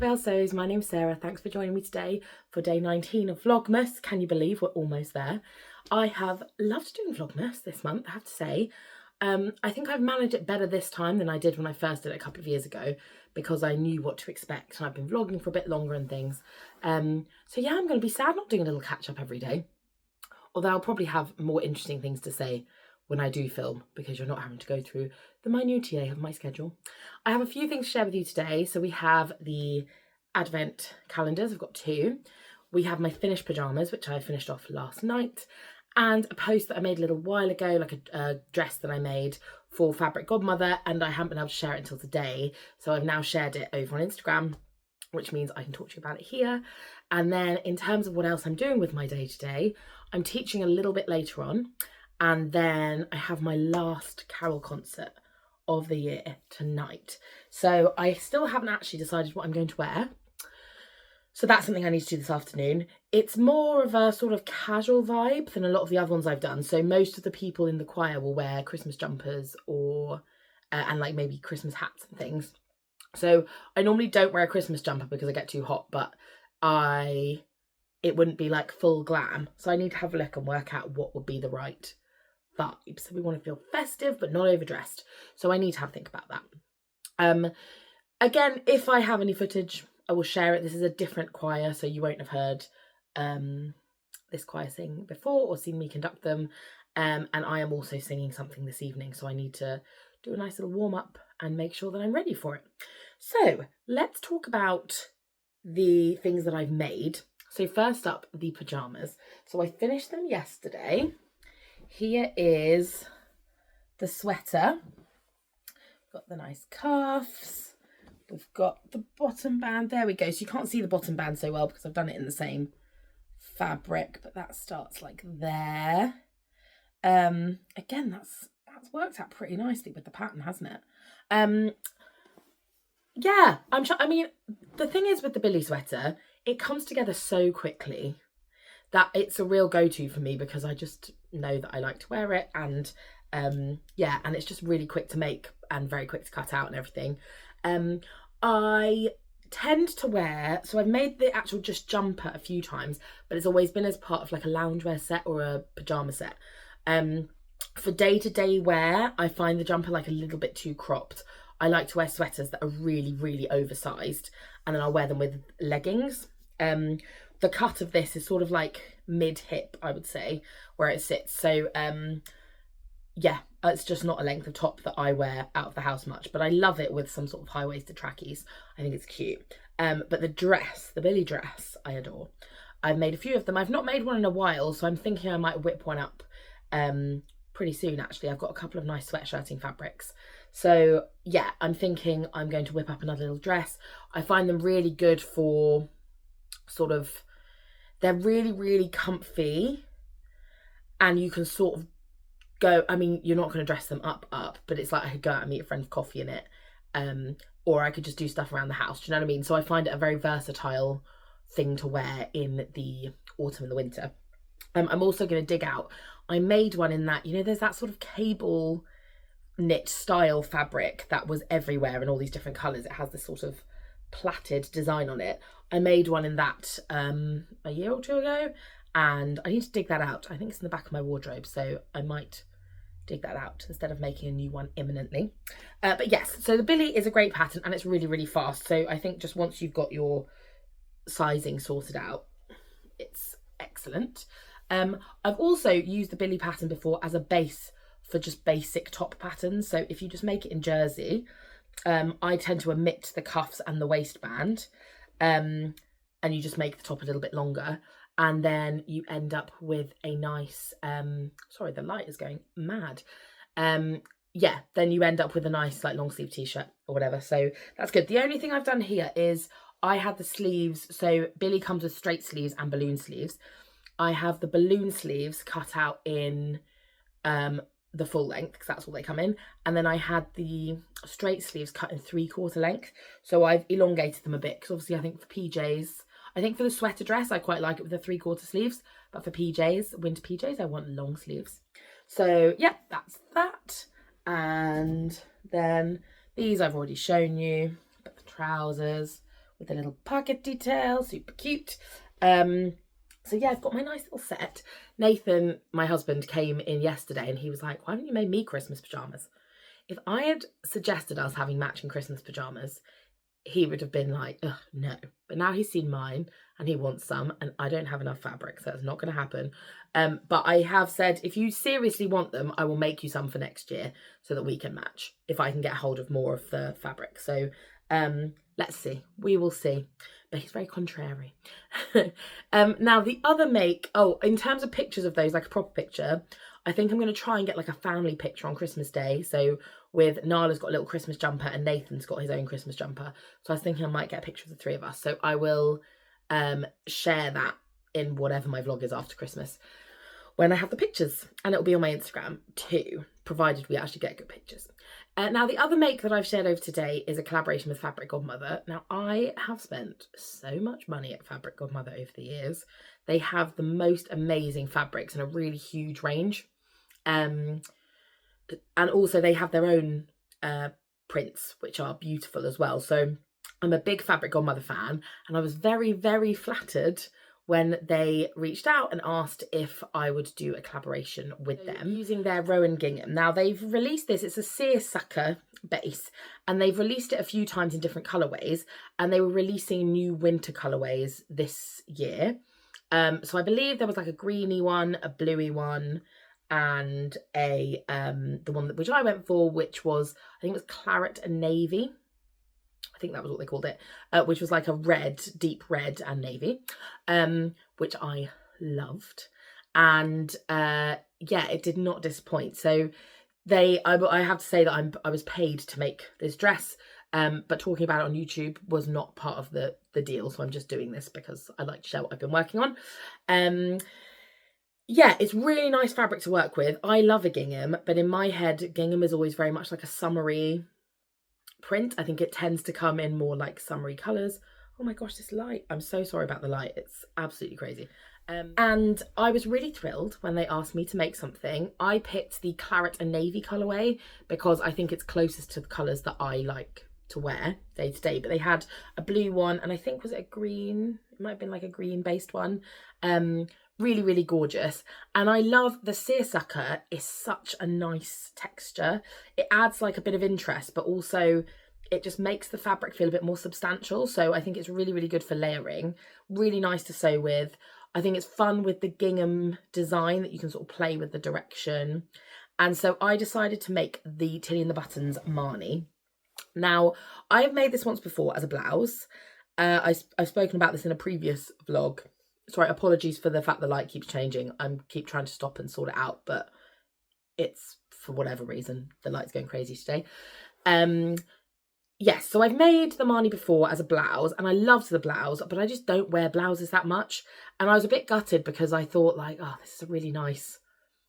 Belsos, my name's Sarah. Thanks for joining me today for day 19 of Vlogmas. Can you believe we're almost there? I have loved doing Vlogmas this month, I have to say. I think I've managed it better this time than I did when I first did it a couple of years ago, because I knew what to expect and I've been vlogging for a bit longer and things. So yeah, I'm going to be sad not doing a little catch up every day, although I'll probably have more interesting things to say when I do film, because you're not having to go through the minutiae of my schedule. I have a few things to share with you today. So we have the advent calendars, I've got 2. We have my finished pajamas, which I finished off last night, and a post that I made a little while ago, like a dress that I made for Fabric Godmother, and I haven't been able to share it until today. So I've now shared it over on Instagram, which means I can talk to you about it here. And then in terms of what else I'm doing with my day today, I'm teaching a little bit later on. And then I have my last carol concert of the year tonight. So I still haven't actually decided what I'm going to wear. So that's something I need to do this afternoon. It's more of a sort of casual vibe than a lot of the other ones I've done. So most of the people in the choir will wear Christmas jumpers or, and like maybe Christmas hats and things. So I normally don't wear a Christmas jumper because I get too hot, but it wouldn't be like full glam. So I need to have a look and work out what would be the right vibe. So we want to feel festive but not overdressed, so I need to have a think about that. Again, if I have any footage, I will share it. This is a different choir, so you won't have heard this choir sing before or seen me conduct them, and I am also singing something this evening, so I need to do a nice little warm-up and make sure that I'm ready for it. So let's talk about the things that I've made. So first up, the pajamas. So I finished them yesterday. Here is the sweater. We've got the nice cuffs. We've got the bottom band. There we go. So you can't see the bottom band so well because I've done it in the same fabric, but that starts like there. Again, that's worked out pretty nicely with the pattern, hasn't it? Yeah, I mean, the thing is with the Billy sweater, it comes together so quickly that it's a real go-to for me, because I just know that I like to wear it, and yeah, and it's just really quick to make and very quick to cut out and everything. I tend to wear, so I've made the actual just jumper a few times, but it's always been as part of like a loungewear set or a pajama set. For day-to-day wear, I find the jumper like a little bit too cropped. I like to wear sweaters that are really, really oversized, and then I'll wear them with leggings. The cut of this is sort of like mid-hip, I would say, where it sits. So yeah, it's just not a length of top that I wear out of the house much, but I love it with some sort of high-waisted trackies. I think it's cute. But the dress, the Billy dress, I adore. I've made a few of them. I've not made one in a while, so I'm thinking I might whip one up pretty soon, actually. I've got a couple of nice sweatshirting fabrics. So yeah, I'm thinking I'm going to whip up another little dress. I find them really good for sort of, they're really, really comfy, and you can sort of go, I mean, you're not going to dress them up, but it's like I could go out and meet a friend for coffee in it, or I could just do stuff around the house. Do you know what I mean? So I find it a very versatile thing to wear in the autumn and the winter. I'm also going to dig out, I made one in that, you know, there's that sort of cable knit style fabric that was everywhere in all these different colours. It has this sort of plaited design on it. I made one in that a year or 2 ago, and I need to dig that out. I think it's in the back of my wardrobe, so I might dig that out instead of making a new one imminently. But yes, so the Billy is a great pattern, and it's really, really fast. So I think just once you've got your sizing sorted out, it's excellent. I've also used the Billy pattern before as a base for just basic top patterns. So if you just make it in jersey, I tend to omit the cuffs and the waistband, and you just make the top a little bit longer, and then you end up with a nice, sorry, the light is going mad. Yeah, then you end up with a nice like long sleeve t-shirt or whatever. So that's good. The only thing I've done here is I had the sleeves. So Billy comes with straight sleeves and balloon sleeves. I have the balloon sleeves cut out in the full length, because that's all they come in, and then I had the straight sleeves cut in 3/4 length, so I've elongated them a bit, because obviously I think for PJs, I think for the sweater dress I quite like it with the 3/4 sleeves, but for PJs, winter PJs, I want long sleeves. So yeah, that's that. And then these I've already shown you, but the trousers, with a little pocket detail, super cute. So yeah, I've got my nice little set. Nathan, my husband, came in yesterday and he was like, why haven't you made me Christmas pyjamas? If I had suggested us having matching Christmas pyjamas, he would have been like, ugh, no. But now he's seen mine and he wants some, and I don't have enough fabric, so it's not going to happen. But I have said, if you seriously want them, I will make you some for next year so that we can match, if I can get hold of more of the fabric. So let's see. We will see. But he's very contrary. Now, the other make, in terms of pictures of those, like a proper picture, I think I'm going to try and get like a family picture on Christmas Day. So with Nala's got a little Christmas jumper and Nathan's got his own Christmas jumper. So I was thinking I might get a picture of the three of us. So I will share that in whatever my vlog is after Christmas when I have the pictures. And it'll be on my Instagram too, provided we actually get good pictures. Now, the other make that I've shared over today is a collaboration with Fabric Godmother. Now, I have spent so much money at Fabric Godmother over the years. They have the most amazing fabrics and a really huge range. And also they have their own prints, which are beautiful as well. So I'm a big Fabric Godmother fan, and I was very, very flattered when they reached out and asked if I would do a collaboration with them using their Rowan gingham. Now, they've released this, it's a seersucker base, and they've released it a few times in different colourways, and they were releasing new winter colourways this year. So I believe there was like a greeny one, a bluey one, and a the one which I went for, which was, I think it was claret and navy. I think that was what they called it, which was like a red, deep red and navy, which I loved. And yeah, it did not disappoint. So I have to say that I was paid to make this dress, but talking about it on YouTube was not part of the deal. So I'm just doing this because I like to share what I've been working on. Yeah, it's really nice fabric to work with. I love a gingham, but in my head, gingham is always very much like a summery print. I think it tends to come in more like summery colours. Oh my gosh, this light. I'm so sorry about the light. It's absolutely crazy. And I was really thrilled when they asked me to make something. I picked the claret and navy colourway because I think it's closest to the colours that I like to wear day to day. But they had a blue one, and I think, was it a green? It might have been like a green based one. Really, really gorgeous. And I love the seersucker. Is such a nice texture. It adds like a bit of interest, but also it just makes the fabric feel a bit more substantial. So I think it's really, really good for layering. Really nice to sew with. I think it's fun with the gingham design that you can sort of play with the direction. And so I decided to make the Tilly and the Buttons Marnie. Now, I've made this once before as a blouse. I've spoken about this in a previous vlog. Sorry, apologies for the fact the light keeps changing. I keep trying to stop and sort it out, but it's, for whatever reason, the light's going crazy today. Yes, so I've made the Marnie before as a blouse, and I loved the blouse, but I just don't wear blouses that much. And I was a bit gutted because I thought, like, oh, this is a really nice...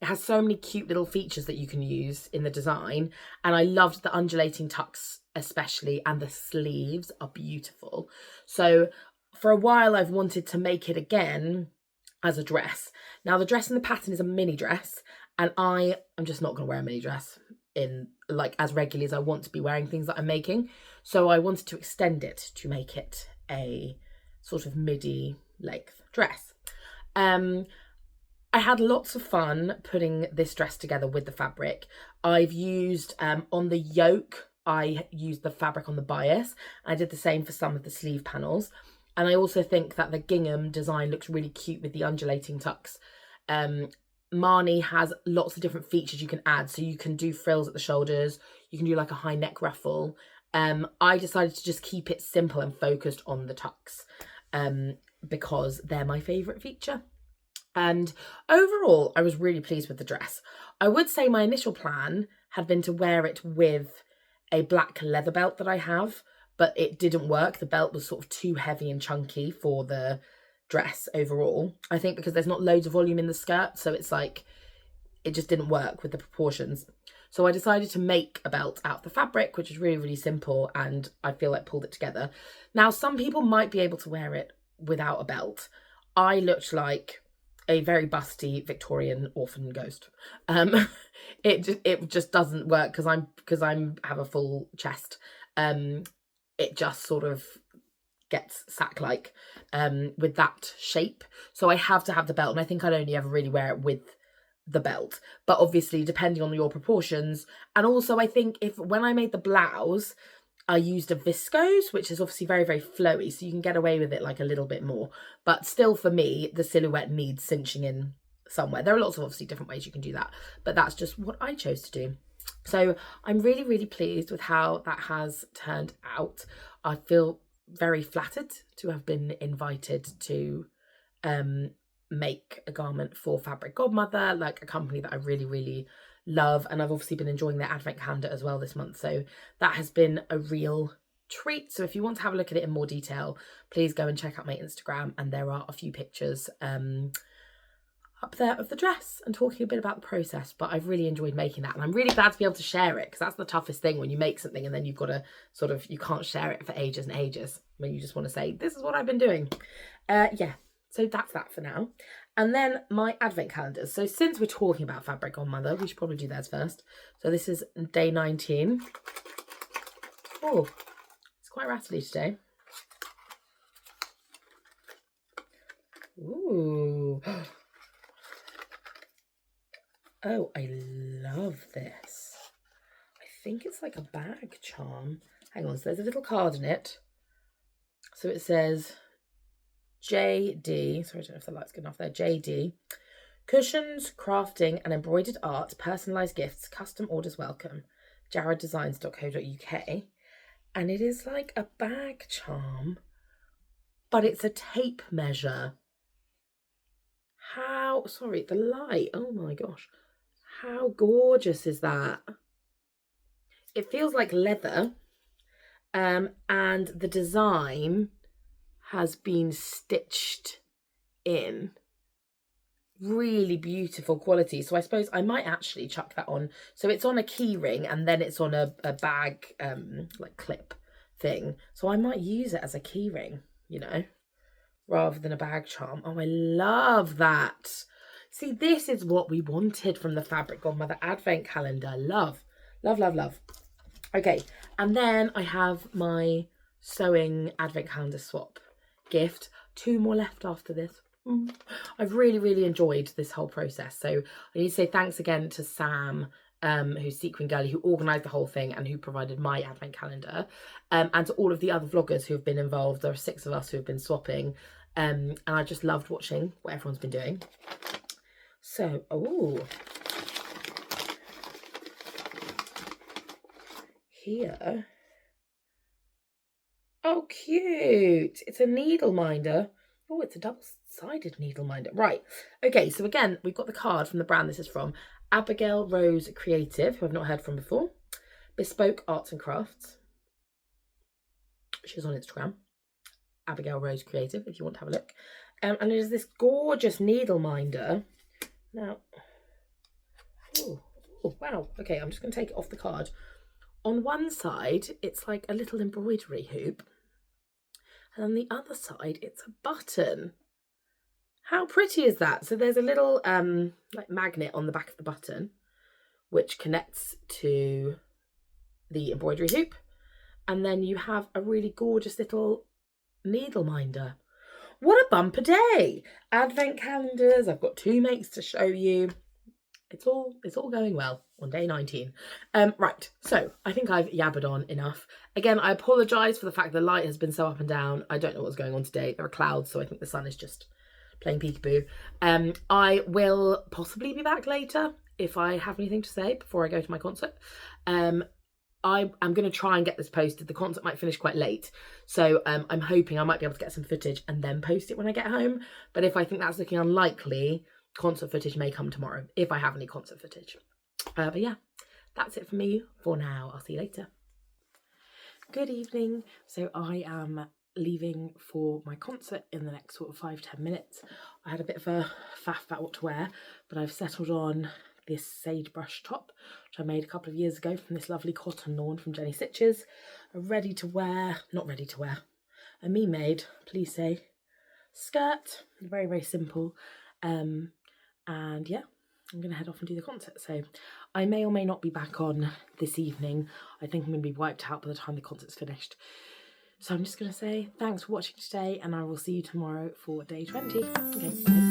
It has so many cute little features that you can use in the design. And I loved the undulating tucks especially, and the sleeves are beautiful. So for a while I've wanted to make it again as a dress. Now the dress in the pattern is a mini dress, and I am just not going to wear a mini dress in like as regularly as I want to be wearing things that I'm making. So I wanted to extend it to make it a sort of midi length dress. I had lots of fun putting this dress together with the fabric. I've used on the yoke, I used the fabric on the bias. I did the same for some of the sleeve panels. And I also think that the gingham design looks really cute with the undulating tucks. Marnie has lots of different features you can add. So you can do frills at the shoulders. You can do like a high neck ruffle. I decided to just keep it simple and focused on the tucks because they're my favourite feature. And overall, I was really pleased with the dress. I would say my initial plan had been to wear it with a black leather belt that I have, but it didn't work. The belt was sort of too heavy and chunky for the dress overall. I think because there's not loads of volume in the skirt, so it's like, it just didn't work with the proportions. So I decided to make a belt out of the fabric, which is really, really simple, and I feel like pulled it together. Now, some people might be able to wear it without a belt. I looked like a very busty Victorian orphan ghost. It just doesn't work because I'm have a full chest. It just sort of gets sack-like with that shape. So I have to have the belt, and I think I'd only ever really wear it with the belt. But obviously, depending on your proportions, and also I think when I made the blouse, I used a viscose, which is obviously very, very flowy, so you can get away with it like a little bit more. But still, for me, the silhouette needs cinching in somewhere. There are lots of obviously different ways you can do that, but that's just what I chose to do. So I'm really, really pleased with how that has turned out. I feel very flattered to have been invited to make a garment for Fabric Godmother, like a company that I really, really love. And I've obviously been enjoying their advent calendar as well this month. So that has been a real treat. So if you want to have a look at it in more detail, please go and check out my Instagram. And there are a few pictures up there of the dress and talking a bit about the process. But I've really enjoyed making that, and I'm really glad to be able to share it, because that's the toughest thing when you make something and then you've got to sort of, you can't share it for ages and ages when you just want to say, this is what I've been doing. Yeah, so that's that for now. And then my advent calendars. So since we're talking about Fabric Godmother, we should probably do theirs first. So this is day 19. Oh, it's quite rattly today. Ooh. Oh, I love this. I think it's like a bag charm. Hang on, so there's a little card in it. So it says JD, sorry, I don't know if the light's good enough there, JD. Cushions, crafting and embroidered art, personalised gifts, custom orders welcome. jareddesigns.co.uk. And it is like a bag charm, but it's a tape measure. How, sorry, the light, oh my gosh. How gorgeous is that? It feels like leather, and the design has been stitched in. Really beautiful quality. So I suppose I might actually chuck that on. So it's on a key ring, and then it's on a bag like clip thing. So I might use it as a key ring, you know, rather than a bag charm. Oh, I love that. See, this is what we wanted from the Fabric Godmother advent calendar. Love, love, love, love. Okay, and then I have my sewing advent calendar swap gift. 2 more left after this. I've really, really enjoyed this whole process. So I need to say thanks again to Sam, who's Sequin Girly, who organised the whole thing and who provided my advent calendar, and to all of the other vloggers who have been involved. There are 6 of us who have been swapping, and I just loved watching what everyone's been doing. So, oh, here. Oh, cute. It's a needle minder. Oh, it's a double-sided needle minder. Right. Okay, so again, we've got the card from the brand this is from. Abigail Rose Creative, who I've not heard from before. Bespoke Arts and Crafts. She's on Instagram. Abigail Rose Creative, if you want to have a look. And it is this gorgeous needle minder. Now, oh, wow. Okay, I'm just going to take it off the card. On one side, it's like a little embroidery hoop. And on the other side, it's a button. How pretty is that? So there's a little like magnet on the back of the button, which connects to the embroidery hoop. And then you have a really gorgeous little needle minder. What a bumper day. Advent calendars. I've got 2 makes to show you. It's all going well on day 19. Right, so I think I've yabbered on enough. Again, I apologise for the fact the light has been so up and down. I don't know what's going on today. There are clouds, so I think the sun is just playing peekaboo. I will possibly be back later if I have anything to say before I go to my concert. I'm going to try and get this posted. The concert might finish quite late, so I'm hoping I might be able to get some footage and then post it when I get home. But if I think that's looking unlikely, concert footage may come tomorrow if I have any concert footage. But yeah, that's it for me for now. I'll see you later. Good evening. So I am leaving for my concert in the next sort of 5-10 minutes. I had a bit of a faff about what to wear, but I've settled on this sagebrush top, which I made a couple of years ago from this lovely cotton lawn from Jenny Stitches. A ready to wear, not ready to wear, a me made, please say, skirt. Very, very simple. And yeah, I'm going to head off and do the concert. So I may or may not be back on this evening. I think I'm going to be wiped out by the time the concert's finished. So I'm just going to say thanks for watching today, and I will see you tomorrow for day 20. Okay, bye.